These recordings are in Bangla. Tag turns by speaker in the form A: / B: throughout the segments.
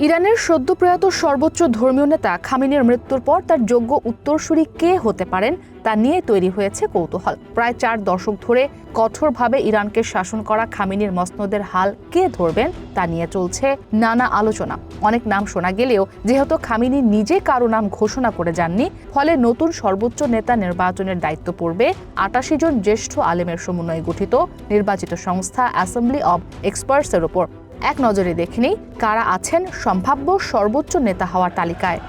A: ইরানের সদ্য প্রয়াত সর্বোচ্চ ধর্মীয় নেতা খামেনির মৃত্যুর পর তার যোগ্য উত্তরসূরি কে হতে পারেন তা নিয়ে তৈরি হয়েছে কৌতূহল। প্রায় 4 দশক ধরে কঠোরভাবে ইরানকে শাসন করা খামেনির মসনদের হাল কে ধরবেন তা নিয়ে চলছে নানা আলোচনা। অনেক নাম শোনা গেলেও যেহেতু খামেনি নিজে কারো নাম ঘোষণা করে যাননি, ফলে নতুন সর্বোচ্চ নেতা নির্বাচনের দায়িত্ব পড়বে 88 জন জ্যেষ্ঠ আলেমের সমন্বয়ে গঠিত নির্বাচিত সংস্থা অ্যাসেম্বলি অব এক্সপার্টসের ওপর। এক নজরে দেখে নেই কারা আছেন সম্ভাব্য সর্বোচ্চ নেতা হওয়ার তালিকায়।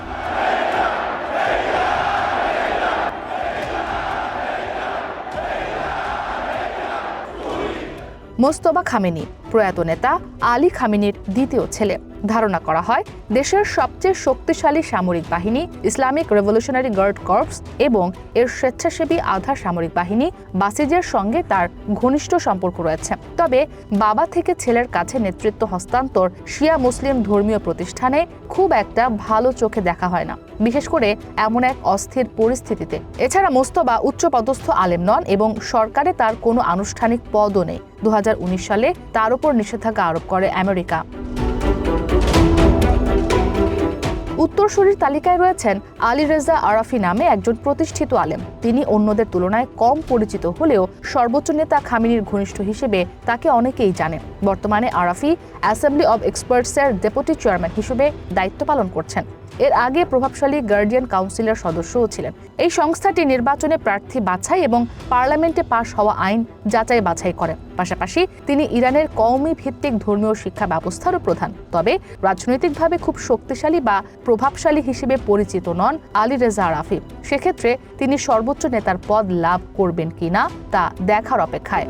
A: মোস্তফা খামেনি প্রয়াত নেতা আলী খামেনির দ্বিতীয় ছেলে। ধারণা করা হয় দেশের সবচেয়ে শক্তিশালী সামরিক বাহিনী ইসলামিক রেভলিউশনারি গার্ড কর্পস এবং এর স্বেচ্ছাসেবী আধা সামরিক বাহিনী বাসিজের সঙ্গে তার ঘনিষ্ঠ সম্পর্ক রয়েছে। তবে বাবা থেকে ছেলের কাছে নেতৃত্ব হস্তান্তর শিয়া মুসলিম ধর্মীয় প্রতিষ্ঠানে খুব একটা ভালো চোখে দেখা হয় না, বিশেষ করে এমন এক অস্থির পরিস্থিতিতে। এছাড়া মোস্তফা উচ্চপদস্থ আলেম নন এবং সরকারে তার কোনো আনুষ্ঠানিক পদও নেই। 2019 সালে তার উপর নিষেধাজ্ঞা আরোপ করে আমেরিকা। উত্তরসূরির তালিকায় রয়েছেন আলী রেজা আরাফি নামে একজন প্রতিষ্ঠিত আলেম। তিনি অন্যদের তুলনায় কম পরিচিত হলেও সর্বোচ্চ নেতা খামেনির ঘনিষ্ঠ হিসেবে তাকে অনেকেই জানে। বর্তমানে আরাফি অ্যাসেম্বলি অব এক্সপার্টসের ডেপুটি চেয়ারম্যান হিসেবে দায়িত্ব পালন করছেন। এর আগে প্রভাবশালী গার্ডিয়ান কাউন্সিলের সদস্যও ছিলেন। এই সংস্থাটি নির্বাচনে প্রার্থী বাছাই এবং পার্লামেন্টে পাশ হওয়া আইন যাচাই বাছাই করে। পাশাপাশি তিনি ইরানের কওমি ভিত্তিক ধর্মীয় শিক্ষা ব্যবস্থারও প্রধান। তবে রাজনৈতিকভাবে খুব শক্তিশালী বা প্রভাবশালী হিসেবে পরিচিত নন আলী রেজা আরাফি। সেক্ষেত্রে তিনি সর্বোচ্চ নেতার পদ লাভ করবেন কিনা তা দেখার অপেক্ষায়।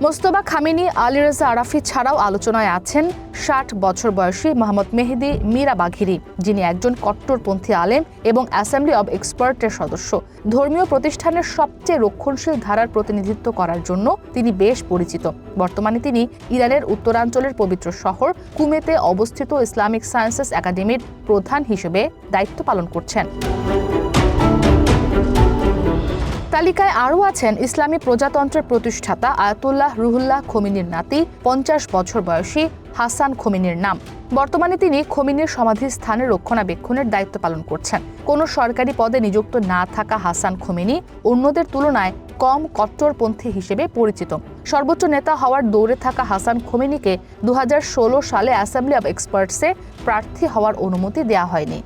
A: মোস্তফা খামেনি আলী রেজা আরাফি ছাড়াও আলোচনায় আছেন 60 বছর বয়সী মোহাম্মদ মেহেদি মিরাবাঘিরি, যিনি একজন কট্টরপন্থী আলেম এবং অ্যাসেম্বলি অব এক্সপার্টের সদস্য। ধর্মীয় প্রতিষ্ঠানের সবচেয়ে রক্ষণশীল ধারার প্রতিনিধিত্ব করার জন্য তিনি বেশ পরিচিত। বর্তমানে তিনি ইরানের উত্তরাঞ্চলের পবিত্র শহর কুমেতে অবস্থিত ইসলামিক সায়েন্সেস একাডেমির প্রধান হিসেবে দায়িত্ব পালন করছেন। তালিকায় আরও আছেন ইসলামী প্রজাতন্ত্রের প্রতিষ্ঠাতা আয়াতুল্লাহ রুহুল্লাহ খোমেনির নাতি 50 বছর বয়সী হাসান খোমেনির নাম। বর্তমানে তিনি খোমেনির সমাধিস্থানের রক্ষণাবেক্ষণের দায়িত্ব পালন করছেন। কোনো সরকারি পদে নিযুক্ত না থাকা হাসান খোমেনি অন্যদের তুলনায় কম কট্টরপন্থী হিসেবে পরিচিত। সর্বোচ্চ নেতা হওয়ার দৌড়ে থাকা হাসান খোমেনিকে 2016 সালে অ্যাসেম্বলি অব এক্সপার্টসে প্রার্থী হওয়ার অনুমতি দেওয়া হয়নি।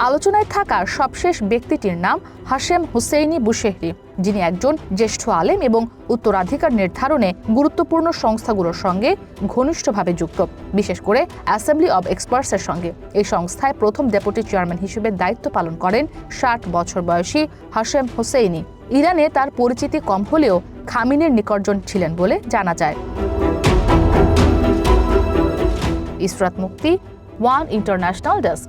A: আলোচনায় থাকা সবশেষ ব্যক্তিটির নাম হাশেম হুসেইনি বুশেহরি, যিনি একজন জ্যেষ্ঠ আলেম এবং উত্তরাধিকার নির্ধারণে গুরুত্বপূর্ণ সংস্থাগুলোর সঙ্গে ঘনিষ্ঠভাবে যুক্ত, বিশেষ করে অ্যাসেম্বলি অব এক্সপার্টসের সঙ্গে। এই সংস্থায় প্রথম ডেপুটি চেয়ারম্যান হিসেবে দায়িত্ব পালন করেন 60 বছর বয়সী হাশেম হুসেইনি। ইরানে তার পরিচিতি কম হলেও খামেনির নিকটজন ছিলেন বলে জানা যায়। ইসরাত মুক্তি, ওয়ান ইন্টারন্যাশনাল ডেস্ক।